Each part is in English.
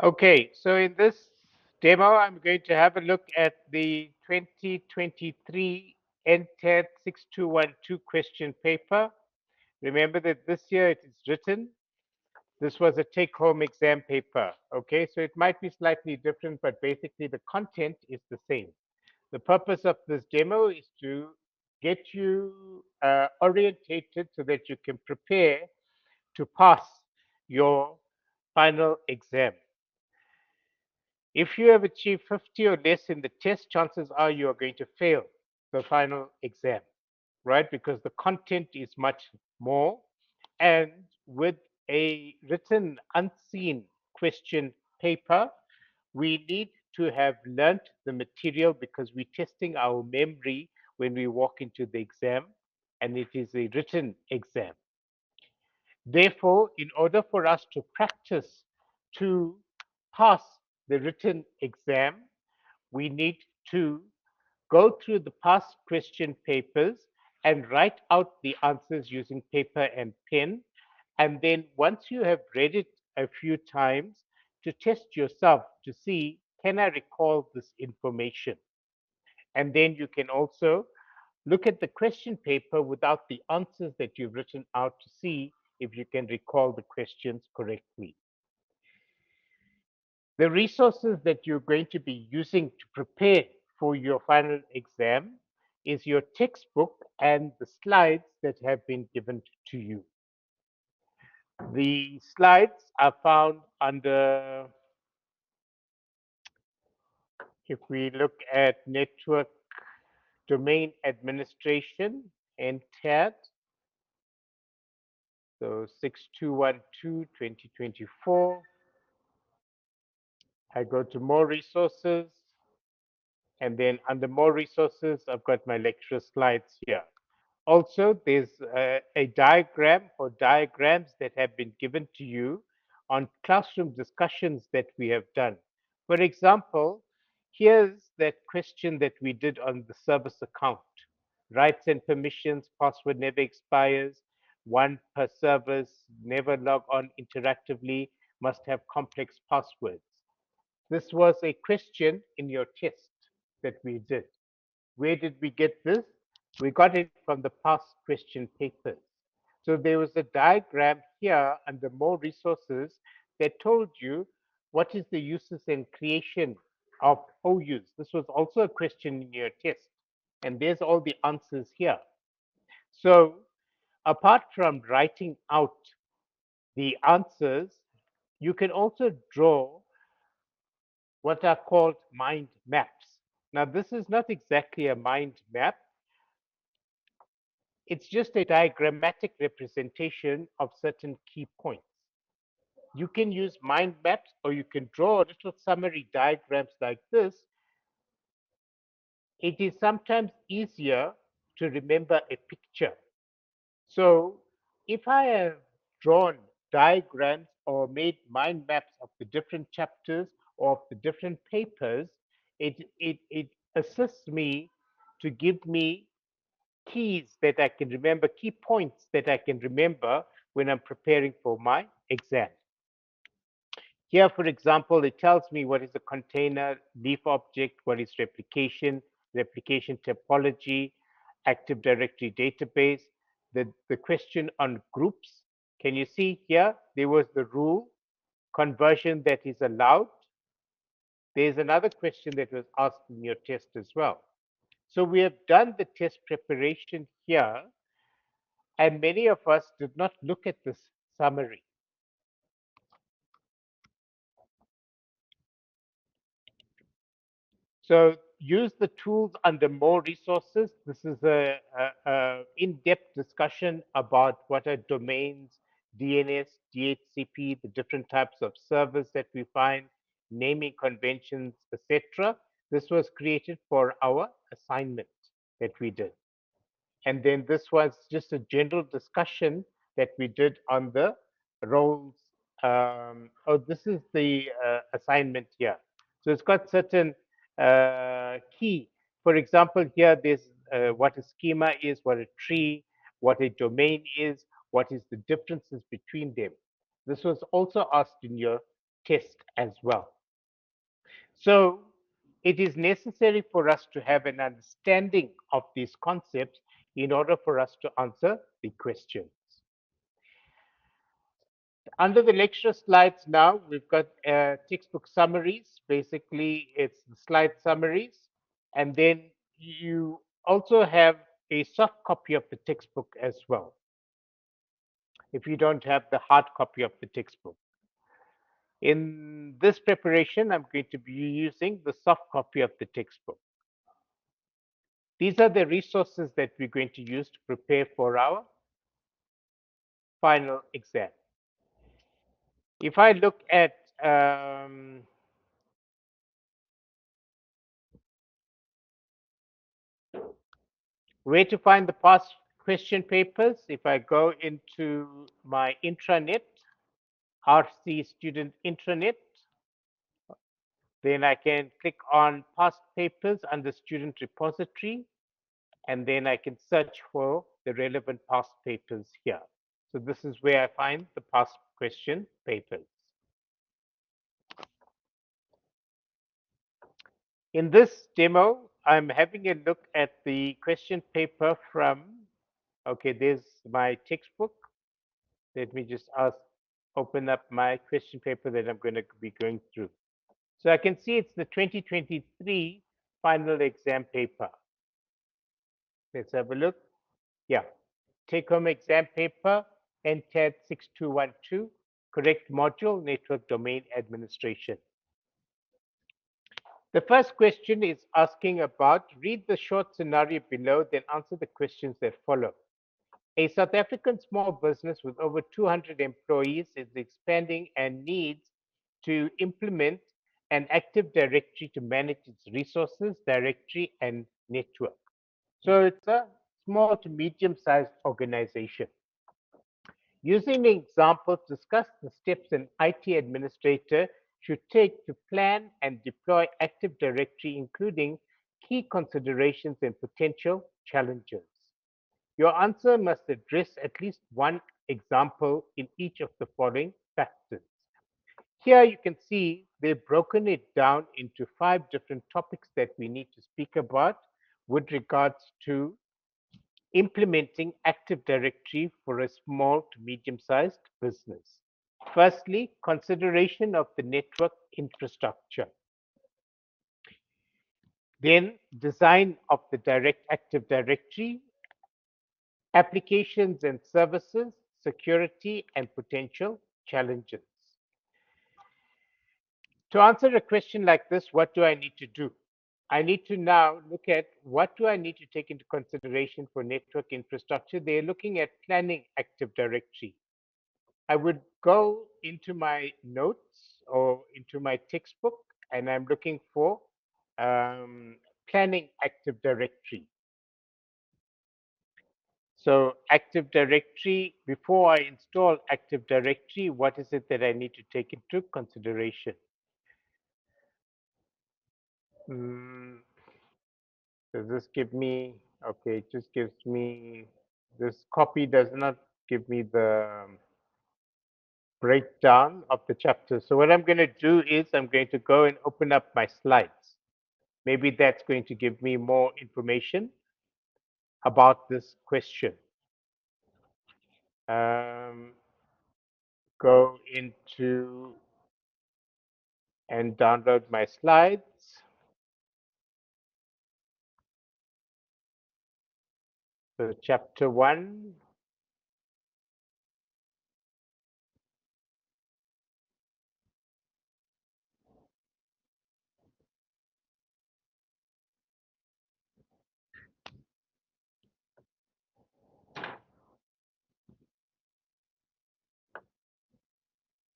Okay, so in this demo, I'm going to have a look at the 2023 NTAD6212 question paper. Remember that this year it is written. This was a take-home exam paper. Okay, so it might be slightly different, but basically the content is the same. The purpose of this demo is to get you orientated so that you can prepare to pass your final exam. If you have achieved 50 or less in the test, chances are you are going to fail the final exam, right? Because the content is much more. And with a written, unseen question paper, we need to have learnt the material because we're testing our memory when we walk into the exam, and it is a written exam. Therefore, in order for us to practice to pass the written exam, we need to go through the past question papers and write out the answers using paper and pen. And then once you have read it a few times, to test yourself to see, can I recall this information? And then you can also look at the question paper without the answers that you've written out to see if you can recall the questions correctly. The resources that you're going to be using to prepare for your final exam is your textbook and the slides that have been given to you. The slides are found under, if we look at network domain administration, NTAD, so 6212 2024. I go to more resources, and then under more resources, I've got my lecture slides here. Also, there's a diagram or diagrams that have been given to you on classroom discussions that we have done. For example, here's that question that we did on the service account. Rights and permissions, password never expires, one per service, never log on interactively, must have complex passwords. This was a question in your test that we did. Where did we get this? We got it from the past question papers. So there was a diagram here under more resources that told you what is the uses and creation of OUs. This was also a question in your test. And there's all the answers here. So apart from writing out the answers, you can also draw what are called mind maps. Now, this is not exactly a mind map. It's just a diagrammatic representation of certain key points. You can use mind maps or you can draw little summary diagrams like this. It is sometimes easier to remember a picture. So if I have drawn diagrams or made mind maps of the different chapters or of the different papers, it assists me to give me keys that I can remember, key points that I can remember when I'm preparing for my exam. Here, for example, it tells me what is a container, leaf object, what is replication, replication topology, Active Directory database, the question on groups. Can you see here? There was the rule, conversion that is allowed. There's another question that was asked in your test as well. So we have done the test preparation here, and many of us did not look at this summary. So use the tools under more resources. This is a in-depth discussion about what are domains, DNS, DHCP, the different types of servers that we find, naming conventions, etc. This was created for our assignment that we did. And then this was just a general discussion that we did on the roles. This is the assignment here. So it's got certain key. For example, here there's what a schema is, what a tree, what a domain is, what is the differences between them. This was also asked in your test as well. So it is necessary for us to have an understanding of these concepts in order for us to answer the questions. Under the lecture slides now, we've got textbook summaries. Basically, it's the slide summaries. And then you also have a soft copy of the textbook as well, if you don't have the hard copy of the textbook. In this preparation, I'm going to be using the soft copy of the textbook. These are the resources that we're going to use to prepare for our final exam. If I look at where to find the past question papers, if I go into my intranet, RC student intranet, then I can click on past papers under student repository, and then I can search for the relevant past papers here. So this is where I find the past question papers. In this demo, I'm having a look at the question paper from, okay, there's my textbook. Let me just open up my question paper that I'm going to be going through. So I can see it's the 2023 final exam paper. Let's have a look. Yeah, take-home exam paper, NTAD6212, correct module, network domain administration. The first question is asking about, read the short scenario below, then answer the questions that follow. A South African small business with over 200 employees is expanding and needs to implement an Active Directory to manage its resources, directory, and network. So it's a small to medium-sized organization. Using the examples, discuss the steps an IT administrator should take to plan and deploy Active Directory, including key considerations and potential challenges. Your answer must address at least one example in each of the following factors. Here you can see they've broken it down into 5 different topics that we need to speak about with regards to implementing Active Directory for a small to medium-sized business. Firstly, consideration of the network infrastructure. Then, design of the direct Active Directory, applications and services, security, and potential challenges. To answer a question like this, what do I need to do? I need to now look at what do I need to take into consideration for network infrastructure. They're looking at planning Active Directory. I would go into my notes or into my textbook, and I'm looking for planning Active Directory. So Active Directory, before I install Active Directory, what is it that I need to take into consideration? Does this give me, okay, it just gives me, this copy does not give me the breakdown of the chapter. So what I'm going to do is I'm going to go and open up my slides. Maybe that's going to give me more information about this question. Go into and download my slides. So chapter 1.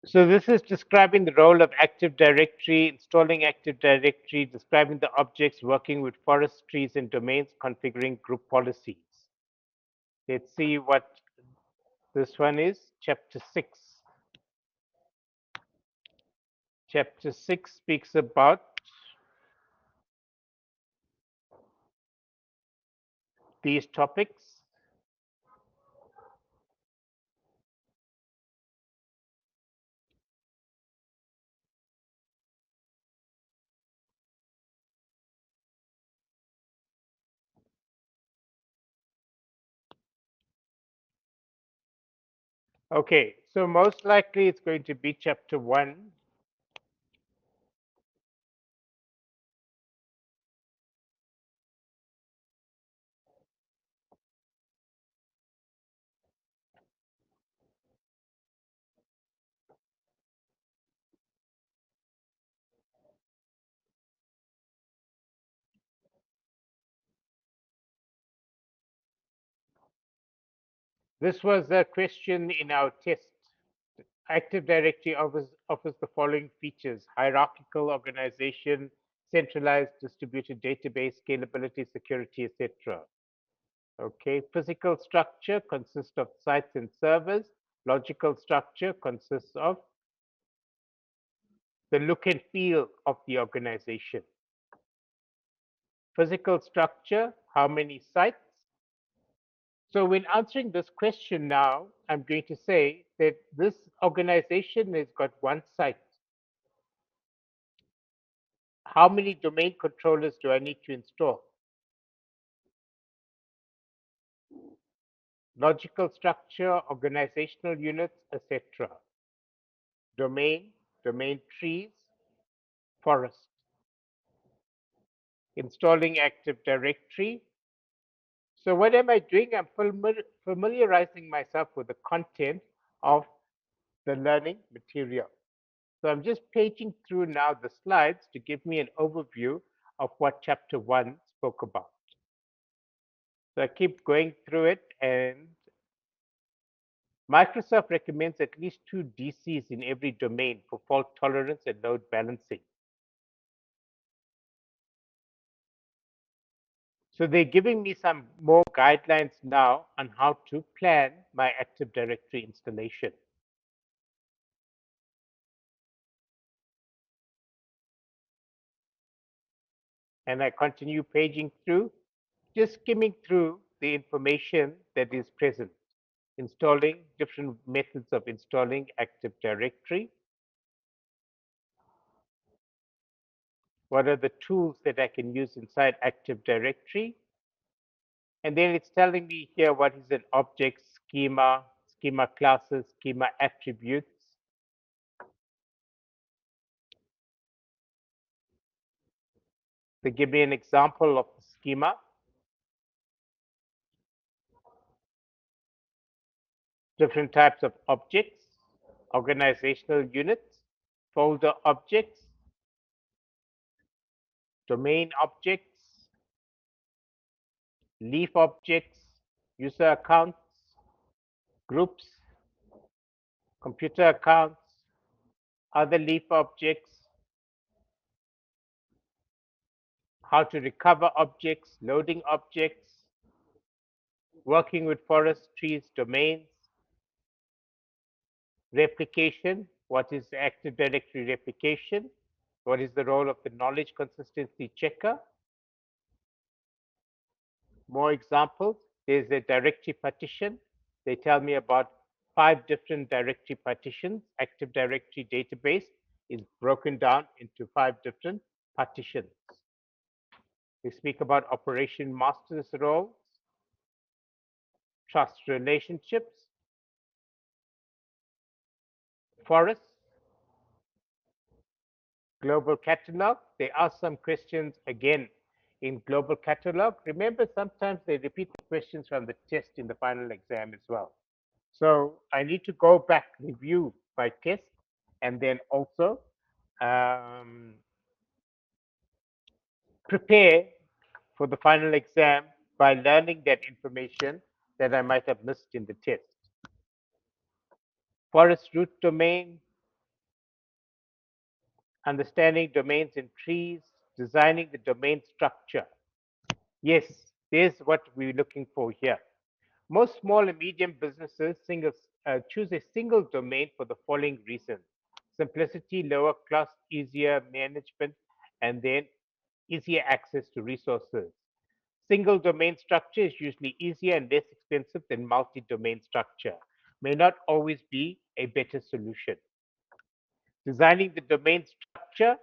So this is describing the role of Active Directory, installing Active Directory, describing the objects, working with forest trees and domains, configuring group policies. Let's see what this one is, chapter 6. Chapter 6 speaks about these topics. Okay, so most likely it's going to be chapter 1. This was a question in our test. Active Directory offers the following features: hierarchical organization, centralized distributed database, scalability, security, etc. Okay, physical structure consists of sites and servers. Logical structure consists of the look and feel of the organization. Physical structure, how many sites? So when answering this question now, I'm going to say that this organization has got one site. How many domain controllers do I need to install? Logical structure, organizational units, etc. Domain, domain trees, forest. Installing Active Directory. So what am I doing? I'm familiarizing myself with the content of the learning material. So I'm just paging through now the slides to give me an overview of what chapter 1 spoke about. So I keep going through it, and Microsoft recommends at least 2 DCs in every domain for fault tolerance and load balancing. So they're giving me some more guidelines now on how to plan my Active Directory installation. And I continue paging through, just skimming through the information that is present, installing different methods of installing Active Directory. What are the tools that I can use inside Active Directory? And then it's telling me here what is an object, schema, schema classes, schema attributes. They give me an example of the schema. Different types of objects, organizational units, folder objects, domain objects, leaf objects, user accounts, groups, computer accounts, other leaf objects, how to recover objects, loading objects, working with forest, trees, domains, replication. What is Active Directory replication? What is the role of the knowledge consistency checker? More examples. There's a directory partition. They tell me about 5 different directory partitions. Active Directory database is broken down into 5 different partitions. They speak about operation masters roles, trust relationships, forests, global catalog. They ask some questions again in global catalog. Remember, sometimes they repeat the questions from the test in the final exam as well. So I need to go back, review my test, and then also prepare for the final exam by learning that information that I might have missed in the test. Forest root domain, understanding domains in trees, designing the domain structure. Yes, there's what we're looking for here. Most small and medium businesses choose a single domain for the following reasons: simplicity, lower cost, easier management, and then easier access to resources. Single domain structure is usually easier and less expensive than multi-domain structure. May not always be a better solution. Designing the domain structure,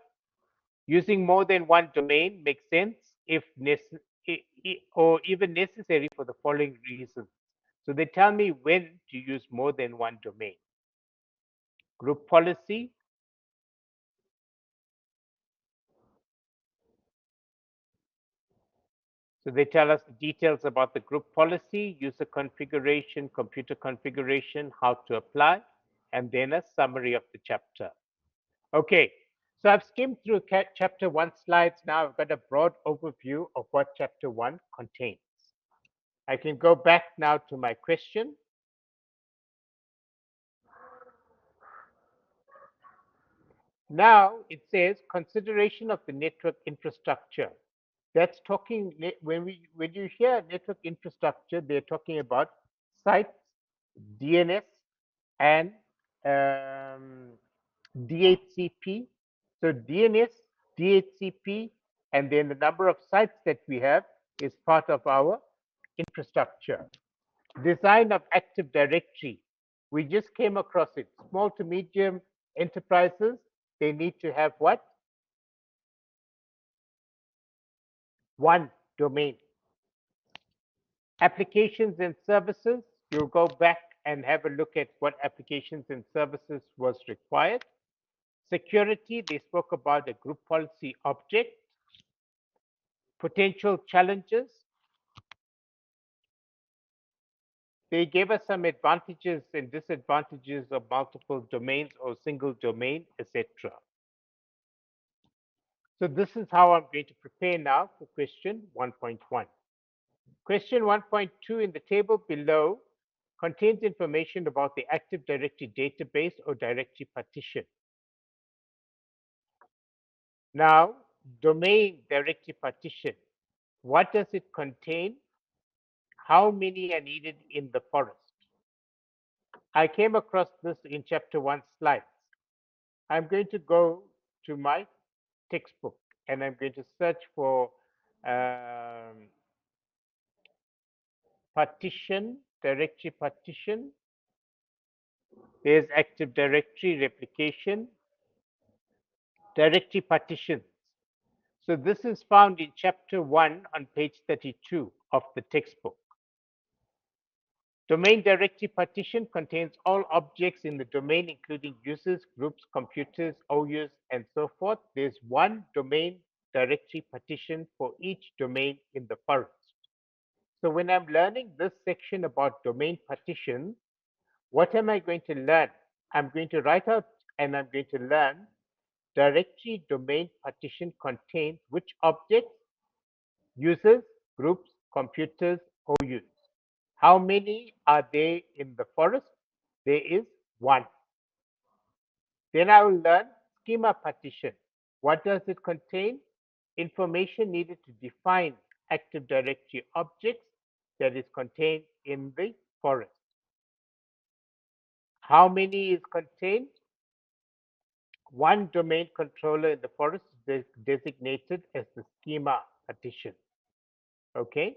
using more than one domain makes sense if or even necessary for the following reasons. So they tell me when to use more than one domain. Group policy, so they tell us the details about the group policy, user configuration, computer configuration, how to apply, and then a summary of the chapter. Okay, so I've skimmed through chapter 1 slides now. I've got a broad overview of what chapter 1 contains. I can go back now to my question. Now it says consideration of the network infrastructure. That's talking when you hear network infrastructure, they're talking about sites, DNS, and um, DHCP. So DNS, DHCP, and then the number of sites that we have is part of our infrastructure. Design of Active Directory. We just came across it. Small to medium enterprises, they need to have what? One domain. Applications and services, you'll go back and have a look at what applications and services was required. Security, they spoke about a group policy object. Potential challenges, they gave us some advantages and disadvantages of multiple domains or single domain, etc. So this is how I'm going to prepare now for question 1.1. Question 1.2 in the table below contains information about the Active Directory database or directory partition. Now, domain directory partition, what does it contain? How many are needed in the forest? I came across this in chapter 1 slides. I'm going to go to my textbook and I'm going to search for partition, directory partition. There's Active Directory replication, directory partitions. So this is found in chapter 1 on page 32 of the textbook. Domain directory partition contains all objects in the domain, including users, groups, computers, OUs, and so forth. There's one domain directory partition for each domain in the forest. So when I'm learning this section about domain partition, what am I going to learn? I'm going to write out and I'm going to learn directory domain partition contains which objects, users, groups, computers, OUs. How many are there in the forest? There is one. Then I will learn schema partition. What does it contain? Information needed to define Active Directory objects that is contained in the forest. How many is contained? One domain controller in the forest is designated as the schema partition. Okay.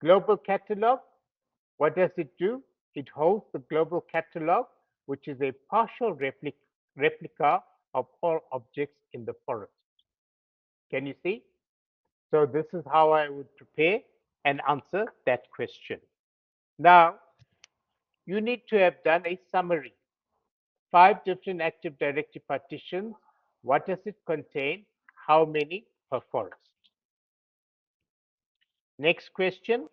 Global catalog, what does it do? It holds the global catalog, which is a partial replica of all objects in the forest. Can you see? So this is how I would prepare and answer that question. Now, you need to have done a summary. 5 different Active Directory partitions. What does it contain? How many per forest? Next question.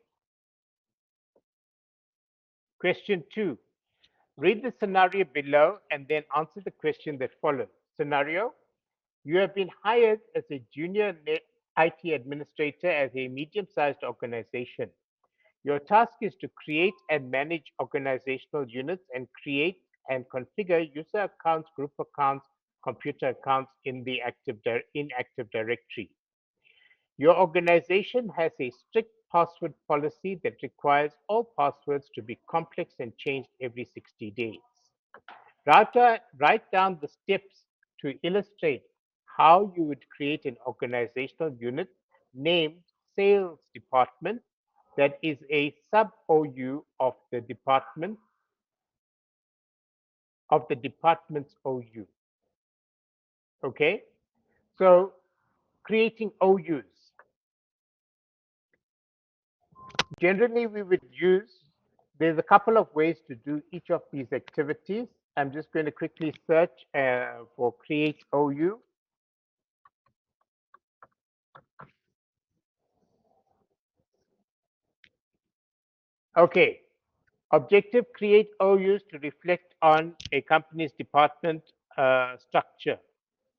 Question 2. Read the scenario below and then answer the question that follows. Scenario: you have been hired as a junior IT administrator as a medium-sized organization. Your task is to create and manage organizational units and create and configure user accounts, group accounts, computer accounts in the Active Directory. Your organization has a strict password policy that requires all passwords to be complex and changed every 60 days. Write down the steps to illustrate how you would create an organizational unit named Sales Department that is a sub-OU of the department's OU. Okay, so creating OUs. Generally, we would use there's a couple of ways to do each of these activities. I'm just going to quickly search for create OU. Okay, objective create OUs to reflect on a company's department structure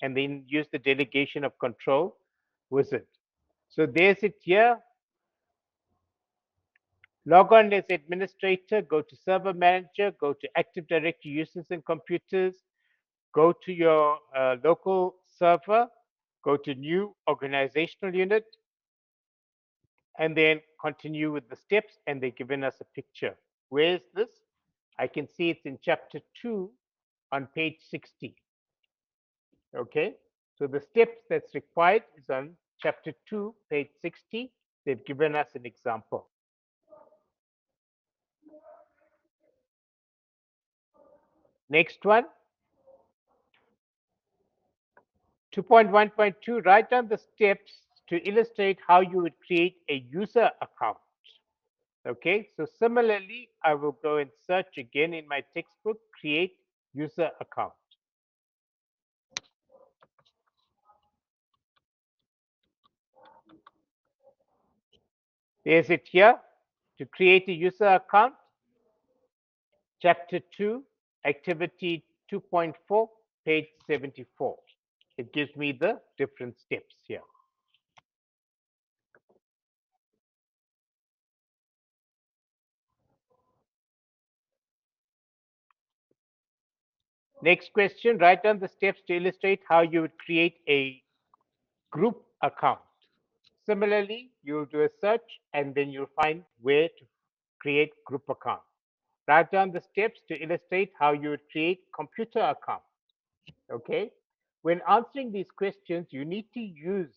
and then use the delegation of control wizard. So there's it here. Log on as administrator, go to server manager, go to Active Directory users and computers, go to your local server, go to new organizational unit, and then continue with the steps, and they're giving us a picture. Where is this? I can see it's in chapter 2 on page 60. Okay, so the steps that's required is on chapter 2, page 60. They've given us an example. Next one, 2.1.2, write down the steps to illustrate how you would create a user account. Okay, so similarly, I will go and search again in my textbook, create user account. There's it here. To create a user account, chapter 2, activity 2.4, page 74. It gives me the different steps here. Next question, write down the steps to illustrate how you would create a group account. Similarly, you'll do a search and then you'll find where to create group account. Write down the steps to illustrate how you would create computer account. Okay. When answering these questions, you need to use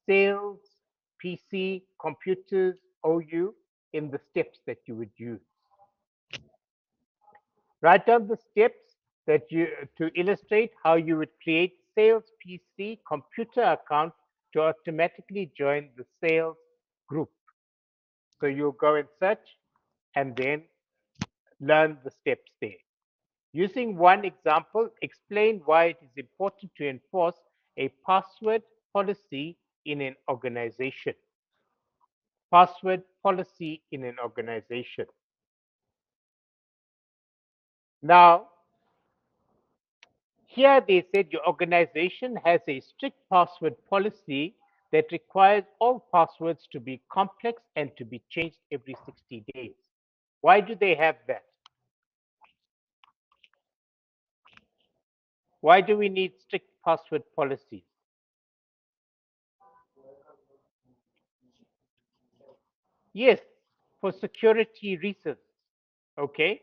sales, PC, computers, OU in the steps that you would use. Write down the steps that you to illustrate how you would create sales PC computer account to automatically join the sales group. So you'll go and search and then learn the steps there. Using one example, explain why it is important to enforce a password policy in an organization. Password policy in an organization. Now, here they said your organization has a strict password policy that requires all passwords to be complex and to be changed every 60 days. Why do they have that? Why do we need strict password policies? Yes, for security reasons. Okay.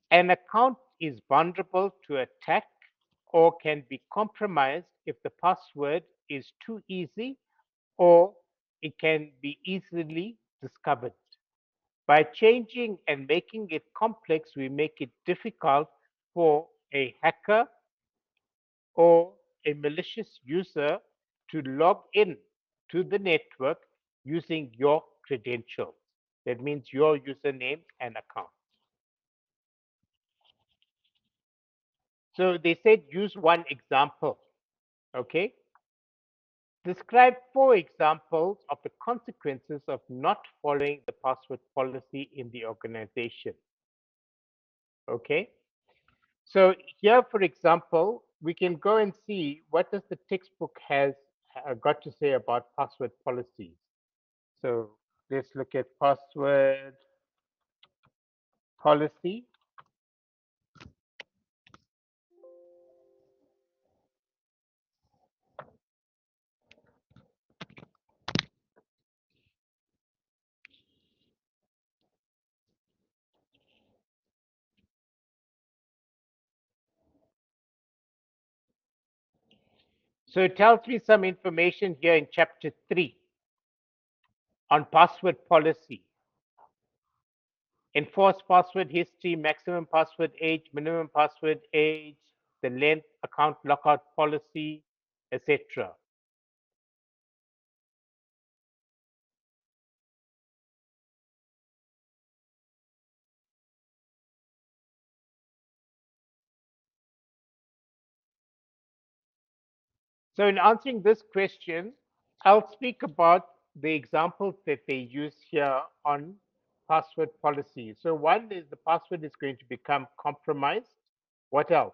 An account is vulnerable to attack or can be compromised if the password is too easy or it can be easily discovered. By changing and making it complex, we make it difficult for a hacker or a malicious user to log in to the network using your credentials. That means your username and account. So they said use one example. Okay. Describe 4 examples of the consequences of not following the password policy in the organization. Okay. So here, for example, we can go and see what does the textbook has got to say about password policies. So let's look at password policy. So it tells me some information here in chapter 3 on password policy. Enforce password history, maximum password age, minimum password age, the length, account lockout policy, etc. So in answering this question, I'll speak about the examples that they use here on password policy. So one is the password is going to become compromised. What else?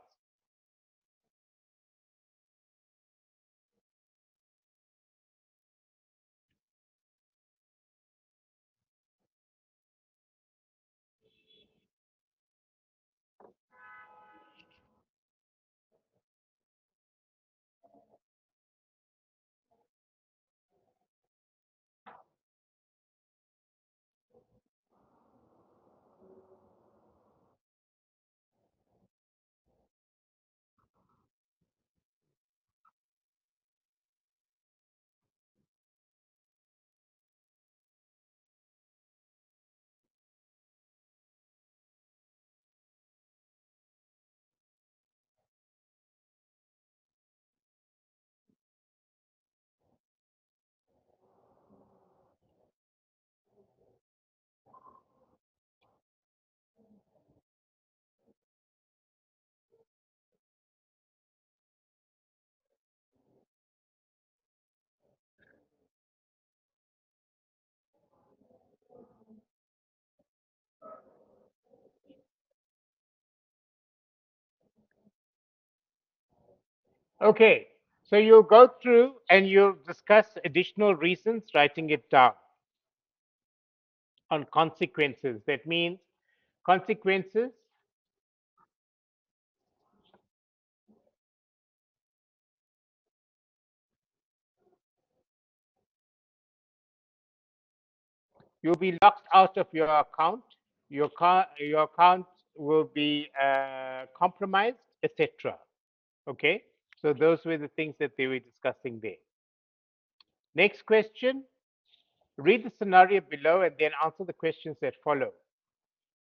Okay, so you'll go through and you'll discuss additional reasons, writing it down on consequences. That means consequences, you'll be locked out of your account, your account will be compromised, etc. Okay, so those were the things that they were discussing there. Next question, read the scenario below and then answer the questions that follow.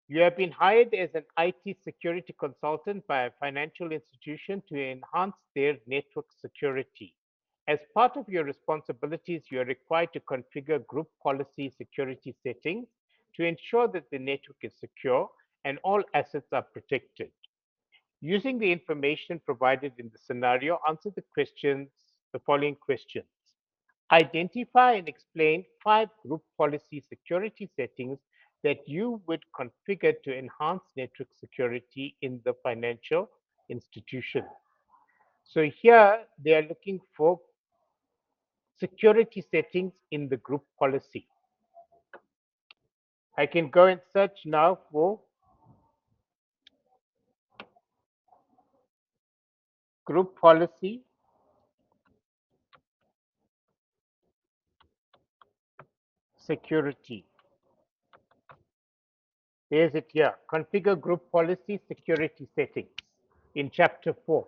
You have been hired as an IT security consultant by a financial institution to enhance their network security. As part of your responsibilities, you are required to configure group policy security settings to ensure that the network is secure and all assets are protected. Using the information provided in the scenario, answer the following questions. Identify and explain 5 group policy security settings that you would configure to enhance network security in the financial institution. So here they are looking for security settings in the group policy. I can go and search now for group policy security. There's it here. Configure group policy security settings in chapter 4.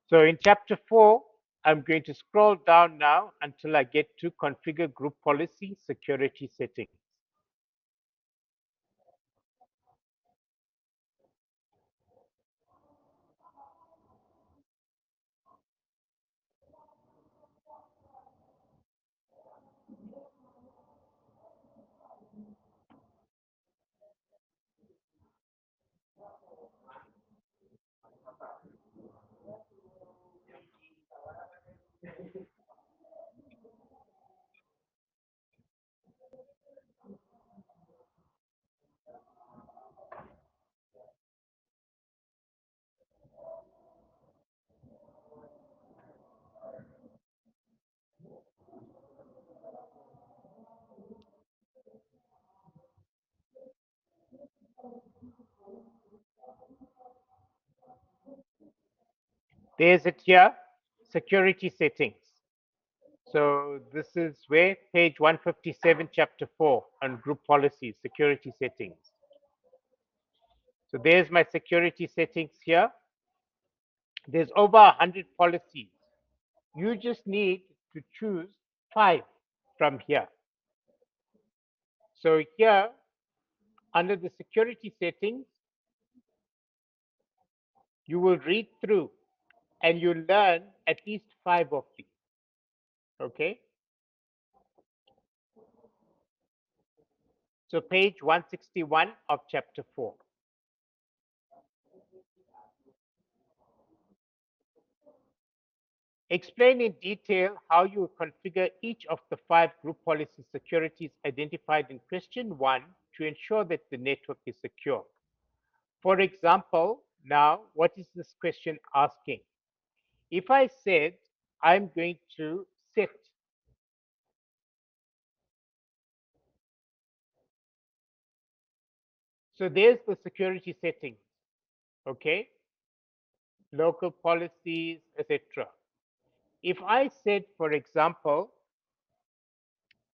So in chapter 4, I'm going to scroll down now until I get to configure group policy security settings. There's it here, security settings. So this is where page 157, chapter 4 on group policies, security settings. So there's my security settings here. There's over 100 policies. You just need to choose 5 from here. So here, under the security settings, you will read through and you learn at least 5 of these. Okay. So page 161 of chapter 4. Explain in detail how you configure each of the 5 group policy securities identified in question 1 to ensure that the network is secure. For example, now what is this question asking? If I said I'm going to set, so there's the security settings, okay, local policies, etc. If I said, for example,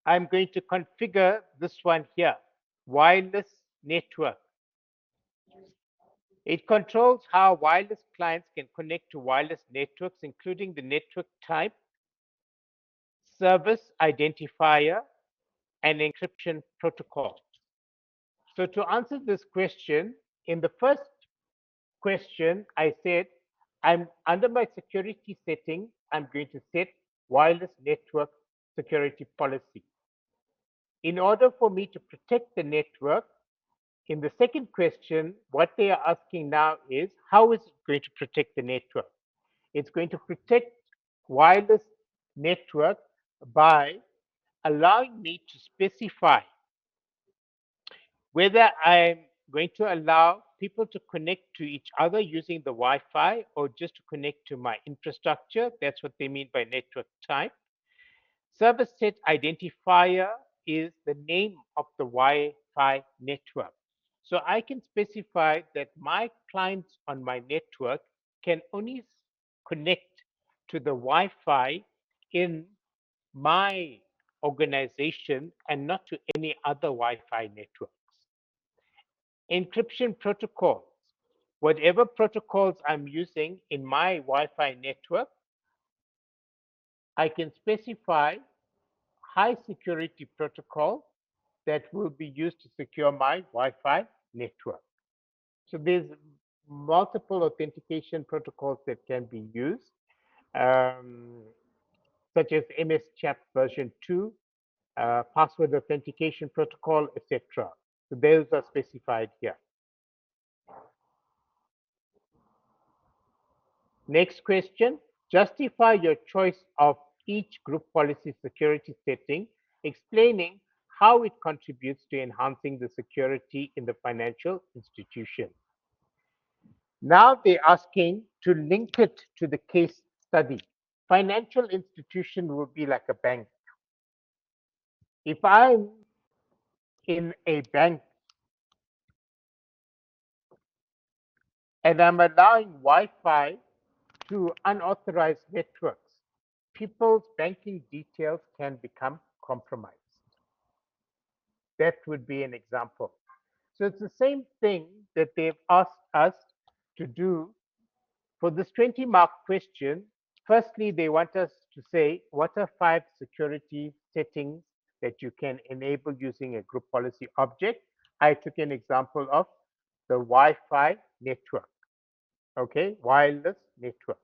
I'm going to configure this one here, wireless network. It controls how wireless clients can connect to wireless networks, including the network type, service identifier, and encryption protocol. So to answer this question, in the first question, I said, I'm under my security setting, I'm going to set wireless network security policy. In order for me to protect the network, in the second question, what they are asking now is, how is it going to protect the network? It's going to protect wireless network by allowing me to specify whether I'm going to allow people to connect to each other using the Wi-Fi or just to connect to my infrastructure. That's what they mean by network type. Service set identifier is the name of the Wi-Fi network. So I can specify that my clients on my network can only connect to the Wi-Fi in my organization and not to any other Wi-Fi networks. Encryption protocols. Whatever protocols I'm using in my Wi-Fi network, I can specify high security protocol that will be used to secure my Wi-Fi network. So there's multiple authentication protocols that can be used, um, such as MS Chat version 2, password authentication protocol, etc. So those are specified here. Next question, justify your choice of each group policy security setting, explaining how it contributes to enhancing the security in the financial institution. Now they're asking to link it to the case study. Financial institution will be like a bank. If I'm in a bank and I'm allowing Wi-Fi to unauthorized networks, people's banking details can become compromised. That would be an example. So it's the same thing that they've asked us to do for this 20 mark question. Firstly, they want us to say what are 5 security settings that you can enable using a group policy object. I took an example of the Wi-Fi network, okay, wireless network.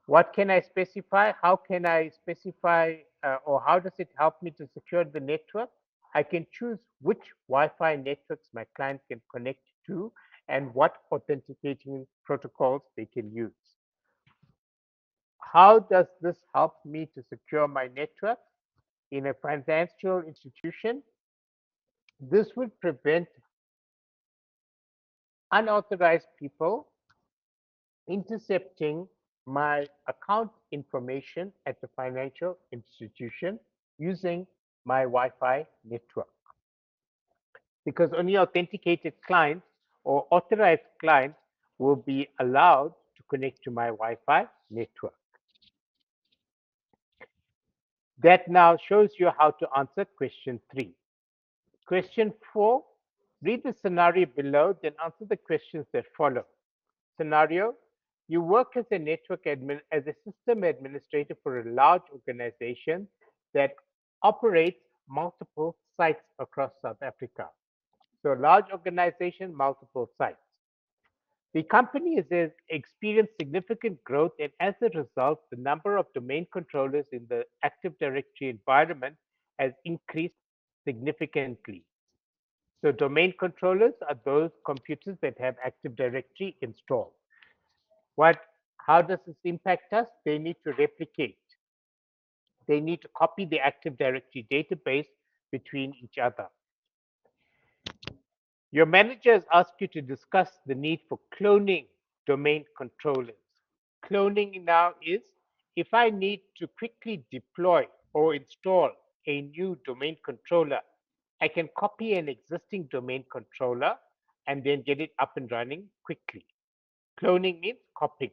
What can I specify? How can I specify or how does it help me to secure the network? I can choose which Wi-Fi networks my client can connect to and what authenticating protocols they can use. How does this help me to secure my network? In a financial institution, this would prevent unauthorized people intercepting my account information at the financial institution using my Wi-Fi network. Because only authenticated clients or authorized clients will be allowed to connect to my Wi-Fi network. That now shows you how to answer question 3. Question 4, read the scenario below, then answer the questions that follow. Scenario, you work as a as a system administrator for a large organization that operates multiple sites across South Africa. So large organization, multiple sites. The company has experienced significant growth, and as a result, the number of domain controllers in the Active Directory environment has increased significantly. So domain controllers are those computers that have Active Directory installed. What How does this impact us? They need to replicate. They need to copy the Active Directory database between each other. Your manager has asked you to discuss the need for cloning domain controllers. Cloning now is if I need to quickly deploy or install a new domain controller, I can copy an existing domain controller and then get it up and running quickly. Cloning means copying.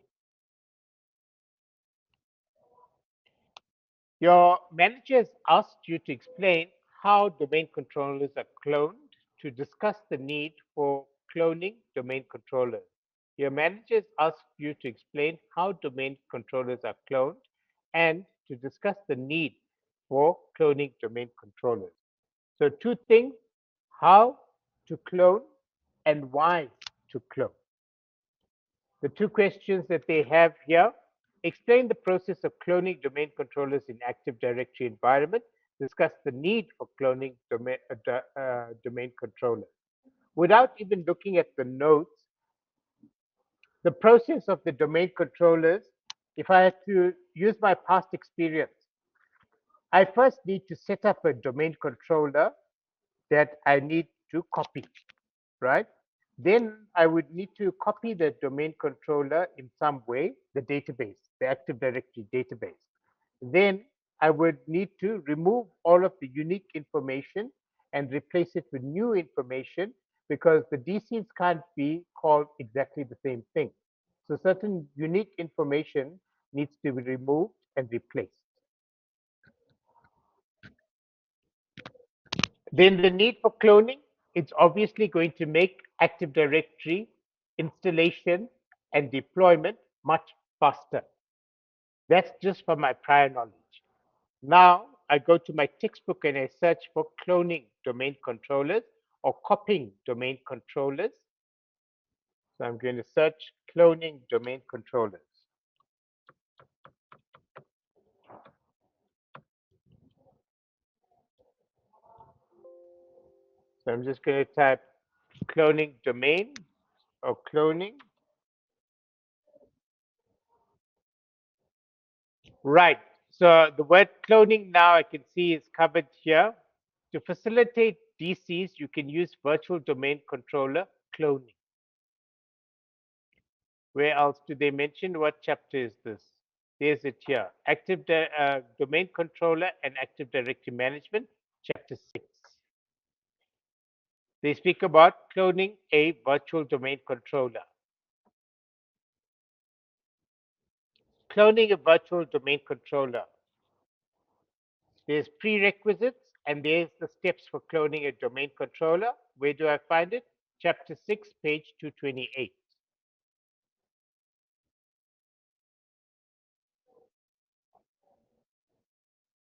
Your manager has asked you to explain how domain controllers are cloned to discuss the need for cloning domain controllers. Your manager has asked you to explain how domain controllers are cloned and to discuss the need for cloning domain controllers. So, two things: how to clone and why to clone. The two questions that they have here: explain the process of cloning domain controllers in Active Directory environment. Discuss the need for cloning domain controllers. Without even looking at the notes, the process of the domain controllers, if I had to use my past experience, I first need to set up a domain controller that I need to copy, right? Then I would need to copy the domain controller in some way, the database, the Active Directory database. Then I would need to remove all of the unique information and replace it with new information because the DCs can't be called exactly the same thing. So certain unique information needs to be removed and replaced. Then the need for cloning, it's obviously going to make Active Directory installation and deployment much faster. That's just from my prior knowledge. Now I go to my textbook and I search for cloning domain controllers or copying domain controllers. So I'm going to search cloning domain controllers. So I'm just going to type cloning domain or cloning. Right. So the word cloning now I can see is covered here. To facilitate DCs, you can use virtual domain controller cloning. Where else do they mention? What chapter is this? There's it here. Domain controller and Active Directory management, chapter 6. They speak about cloning a virtual domain controller. Cloning a virtual domain controller. There's prerequisites and there's the steps for cloning a domain controller. Where do I find it? Chapter 6, page 228.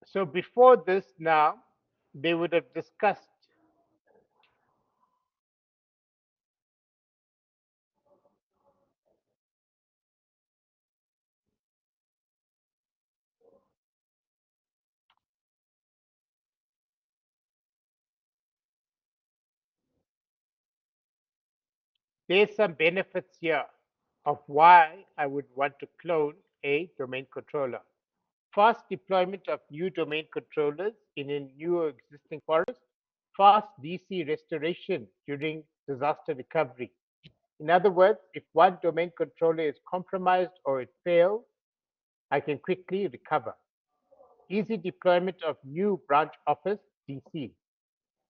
So before this now, they would have discussed there's some benefits here of why I would want to clone a domain controller. Fast deployment of new domain controllers in a new or existing forest, fast DC restoration during disaster recovery. In other words, if one domain controller is compromised or it fails, I can quickly recover. Easy deployment of new branch office DC.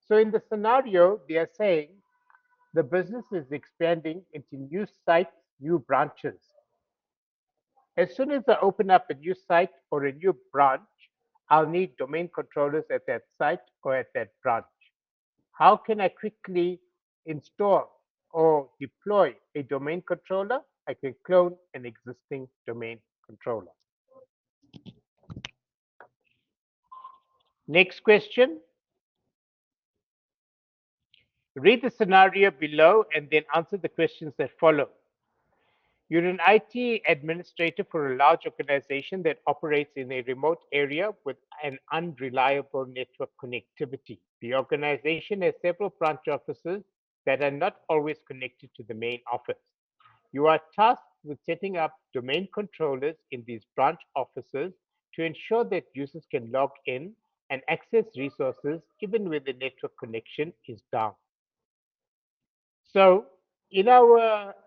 So in the scenario, they are saying the business is expanding into new sites, new branches. As soon as I open up a new site or a new branch, I'll need domain controllers at that site or at that branch. How can I quickly install or deploy a domain controller? I can clone an existing domain controller. Next question. Read the scenario below and then answer the questions that follow. You're an IT administrator for a large organization that operates in a remote area with an unreliable network connectivity. The organization has several branch offices that are not always connected to the main office. You are tasked with setting up domain controllers in these branch offices to ensure that users can log in and access resources even when the network connection is down. So, in our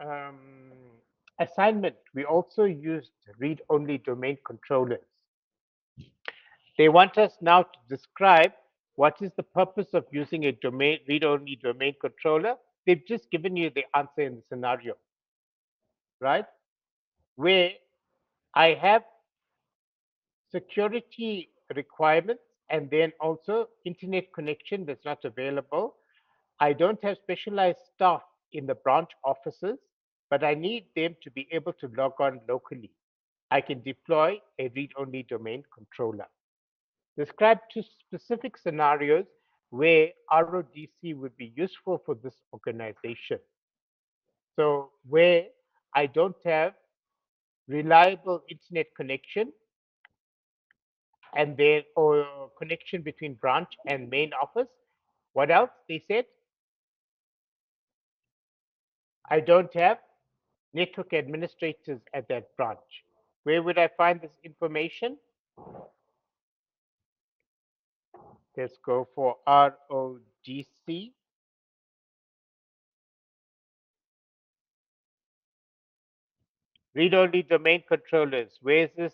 assignment, we also used read only domain controllers. They want us now to describe what is the purpose of using a domain read-only domain controller. They've just given you the answer in the scenario, right? Where I have security requirements and then also internet connection that's not available. I don't have specialized staff in the branch offices, but I need them to be able to log on locally. I can deploy a read-only domain controller. Describe two specific scenarios where RODC would be useful for this organization. So where I don't have reliable internet connection and then or connection between branch and main office. What else? They said I don't have network administrators at that branch. Where would I find this information? Let's go for RODC. Read-only domain controllers. Where is this?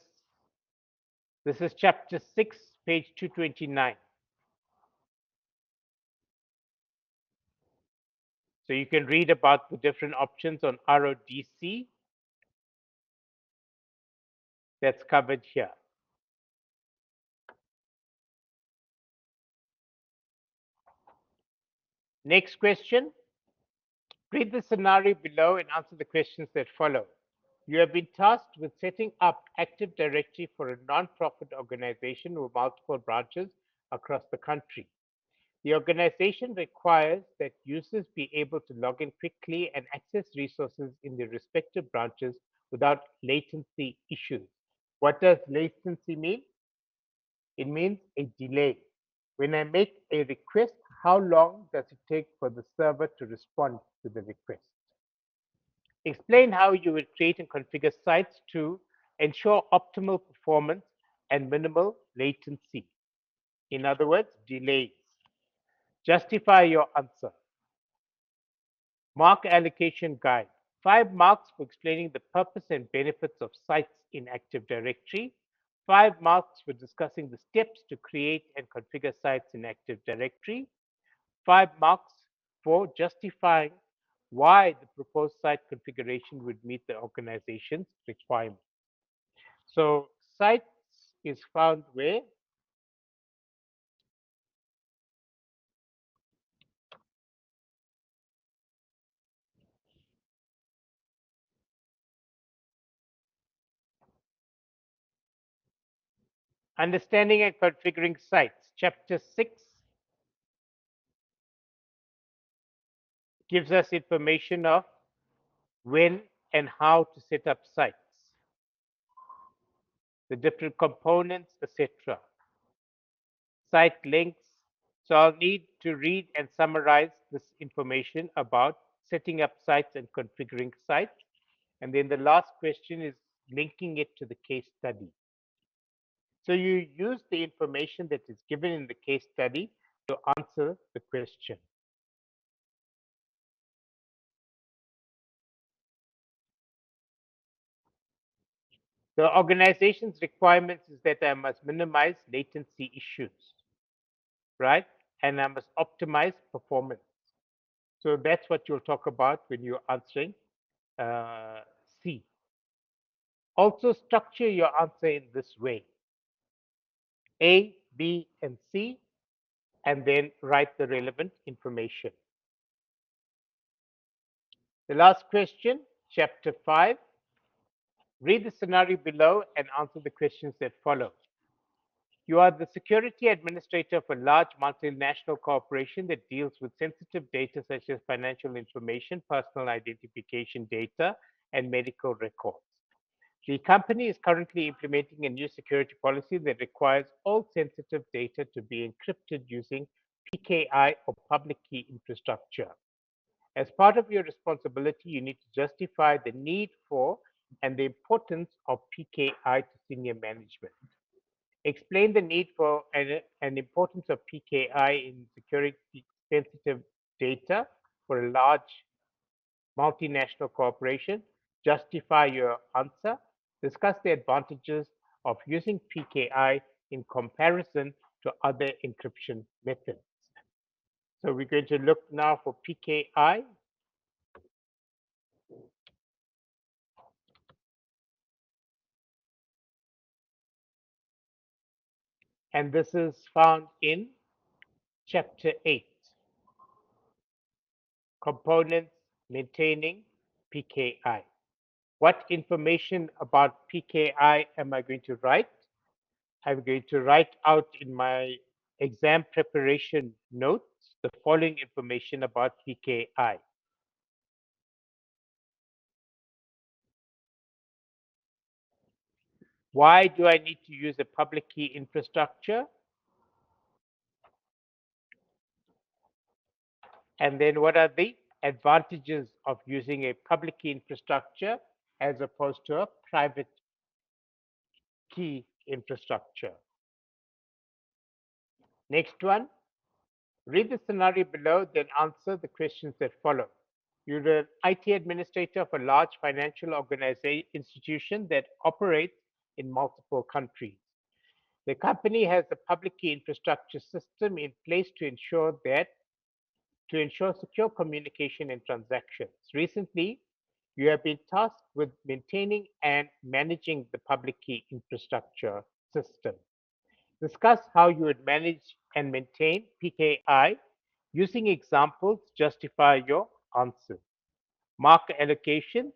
This is chapter 6, page 229. So you can read about the different options on RODC that's covered here. Next question. Read the scenario below and answer the questions that follow. You have been tasked with setting up Active Directory for a non-profit organization with multiple branches across the country. The organization requires that users be able to log in quickly and access resources in their respective branches without latency issues. What does latency mean? It means a delay. When I make a request, how long does it take for the server to respond to the request? Explain how you will create and configure sites to ensure optimal performance and minimal latency. In other words, delays. Justify your answer. Mark allocation guide. 5 marks for explaining the purpose and benefits of sites in Active Directory. 5 marks for discussing the steps to create and configure sites in Active Directory. 5 marks for justifying why the proposed site configuration would meet the organization's requirements. So sites is found where? Understanding and configuring sites. Chapter 6 gives us information of when and how to set up sites, the different components, etc. Site links. So I'll need to read and summarize this information about setting up sites and configuring sites. And then the last question is linking it to the case study. So you use the information that is given in the case study to answer the question. The organization's requirements is that I must minimize latency issues, right? And I must optimize performance. So that's what you'll talk about when you're answering C. Also structure your answer in this way: A, B, and C, and then write the relevant information. The last question, chapter 5. Read the scenario below and answer the questions that follow. You are the security administrator of a large multinational corporation that deals with sensitive data such as financial information, personal identification data, and medical records. The company is currently implementing a new security policy that requires all sensitive data to be encrypted using PKI or public key infrastructure. As part of your responsibility, you need to justify the need for and the importance of PKI to senior management. Explain the need for and importance of PKI in securing sensitive data for a large multinational corporation. Justify your answer. Discuss the advantages of using PKI in comparison to other encryption methods. So we're going to look now for PKI. And this is found in Chapter 8, Components Maintaining PKI. What information about PKI am I going to write? I'm going to write out in my exam preparation notes the following information about PKI. Why do I need to use a public key infrastructure? And then what are the advantages of using a public key infrastructure as opposed to a private key infrastructure? Next one, read the scenario below, then answer the questions that follow. You're an IT administrator of a large financial institution that operates in multiple countries. The company has a public key infrastructure system in place to ensure secure communication and transactions. Recently, you have been tasked with maintaining and managing the public key infrastructure system. Discuss how you would manage and maintain PKI. Using examples, justify your answers. Mark allocation,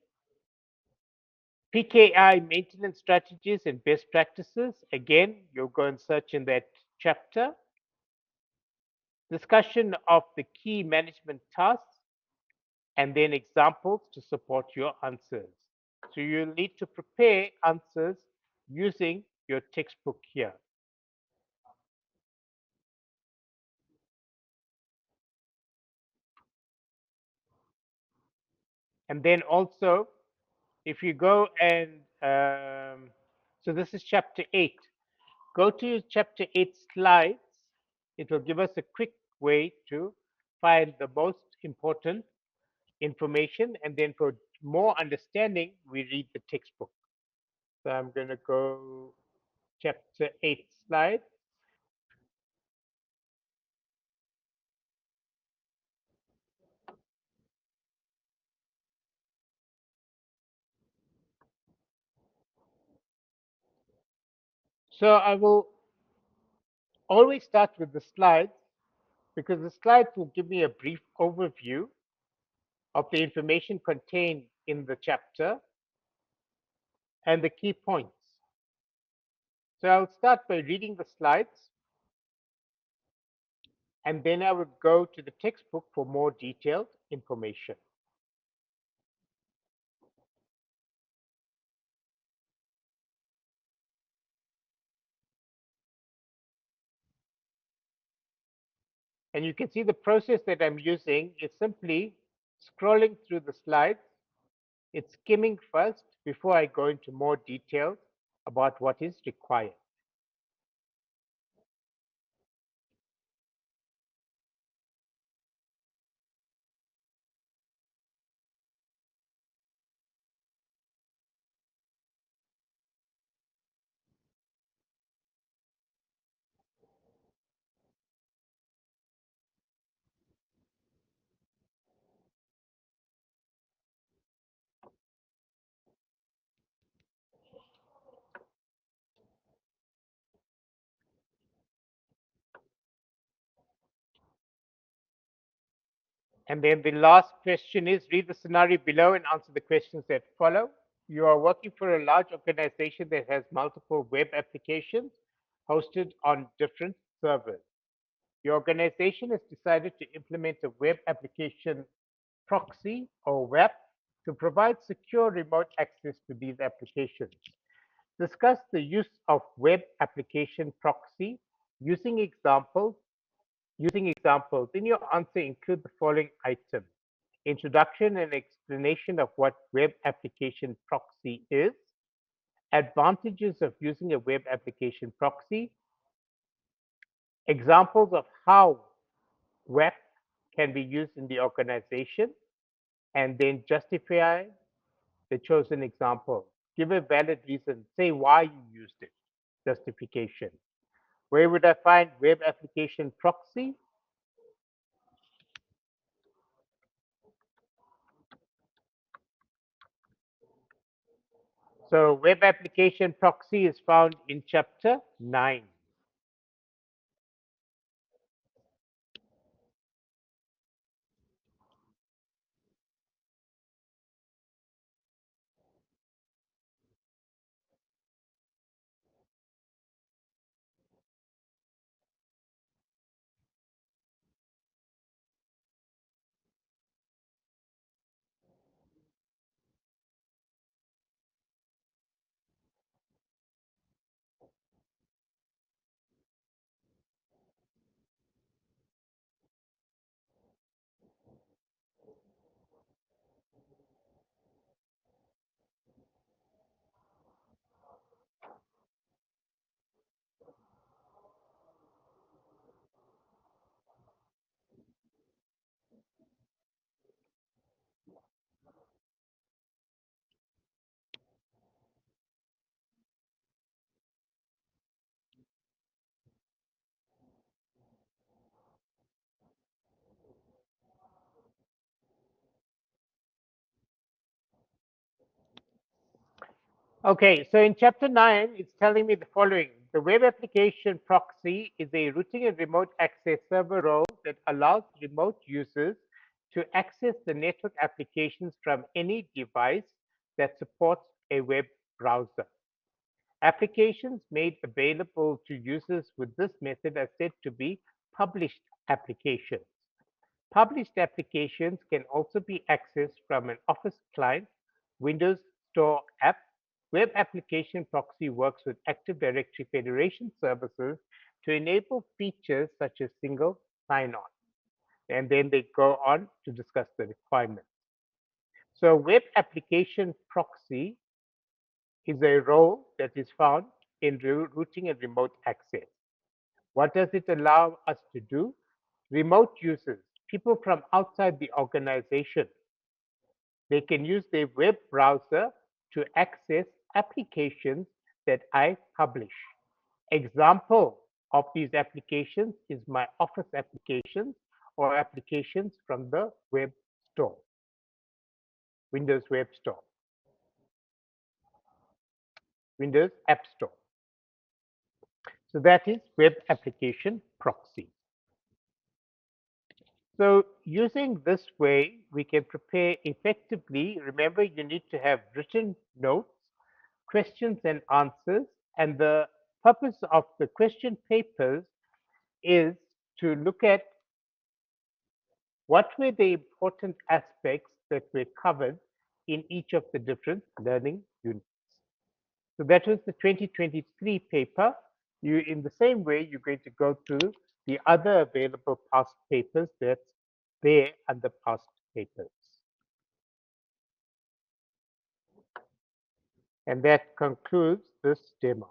PKI maintenance strategies and best practices. Again, you'll go and search in that chapter. Discussion of the key management tasks, and then examples to support your answers. So you'll need to prepare answers using your textbook here. And then also, if you go and, so this is chapter 8. Go to chapter 8 slides. It will give us a quick way to find the most important information. And then for more understanding, we read the textbook. So I'm going to go chapter 8 slide. So I will always start with the slides because the slides will give me a brief overview of the information contained in the chapter and the key points. So I'll start by reading the slides, and then I would go to the textbook for more detailed information. And you can see the process that I'm using is simply scrolling through the slides. It's skimming first before I go into more details about what is required. And then the last question is read the scenario below and answer the questions that follow. You are working for a large organization that has multiple web applications hosted on different servers. The organization has decided to implement a web application proxy or WAP to provide secure remote access to these applications. Discuss the use of web application proxy using examples. In your answer, include the following items. introduction and explanation of what web application proxy is, advantages of using a web application proxy, examples of how web can be used in the organization, and then justify the chosen example. Give a valid reason. Say why you used it. Justification. Where would I find web application proxy? So web application proxy is found in chapter 9. Okay, so in chapter 9, it's telling me the following. The web application proxy is a routing and remote access server role that allows remote users to access the network applications from any device that supports a web browser. Applications made available to users with this method are said to be published applications. Published applications can also be accessed from an Office client, Windows Store app. Web application proxy works with Active Directory Federation services to enable features such as single sign-on. And then they go on to discuss the requirements. So web application proxy is a role that is found in routing and remote access. What does it allow us to do? Remote users, people from outside the organization, they can use their web browser to access applications that I publish. Example of these applications is my Office applications or applications from the web store, Windows Web Store, Windows App Store. So that is web application proxy. So using this way, we can prepare effectively. Remember, you need to have written notes, questions and answers. And the purpose of the question papers is to look at what were the important aspects that were covered in each of the different learning units. So that was the 2023 paper. You, in the same way, you're going to go through the other available past papers that's there under past papers. And that concludes this demo.